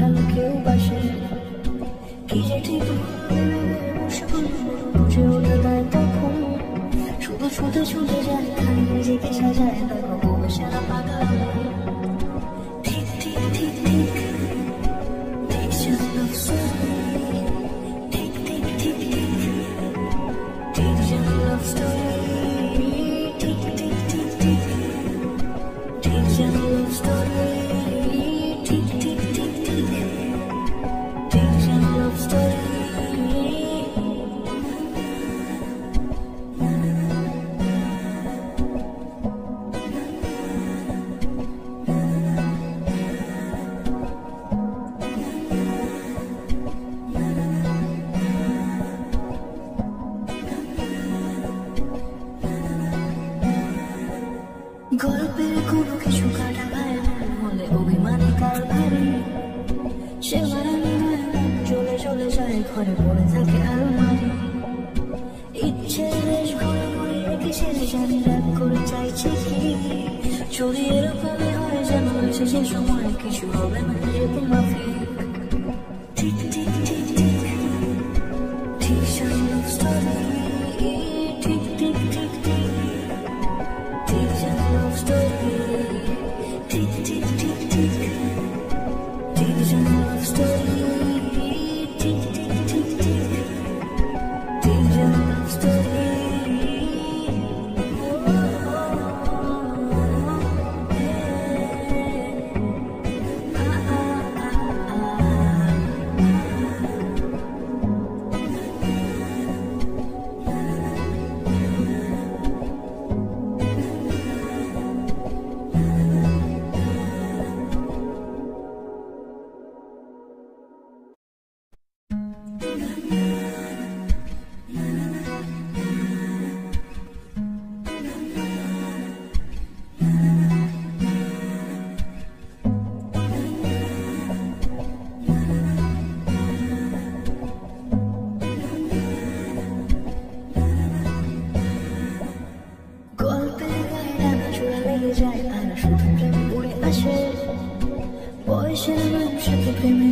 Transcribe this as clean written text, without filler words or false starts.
ভালো কেউ বাসে কি যে ঠিক বসে বুঝে ওঠা দেয় তখন শুধু ছুটে ছুটে যায় খালি নিজেকে সাজায় দেখো বউকে সারা পাগল ঠিক ঠিক ঠিক ঠিক ঠিক যেন love story ঠিক ঠিক ঠিক ঠিক ঠিক যেন love story ঠিক ঠিক ঠিক ঠিক ঠিক যেন love story ঠিক ঠিক ঠিক ঠিক ঠিক যেন love story গল্পের কোনো কিছু কাটা ভাই হলে অভিমানী কার ভারী সে মারানি নয় চলে চলে যায় ঘরে পড়ে থাকে আলমারি ইচ্ছে বেশ ঘরে ঘরে রেখে সে জানি রাগ করে চাইছে কি চুরি এরকমই হয় যেন এসে সে সময় কিছু হবে না যেতে মাফি ঠিক ঠিক ঠিক ঠিক ঠিক যেন love story ঠিক ঠিক ঠিক ঠিক ঠিক যেন love story ঠিক ঠিক ঠিক ঠিক ঠিক যেন love story ঠিক ঠিক ঠিক ঠিক ঠিক যেন love story গল্পের গায়ে ডানা চূড়া লেগে যায় আর শুধু প্রেমে উড়ে আসে বয়সের মানুষকে প্রেমে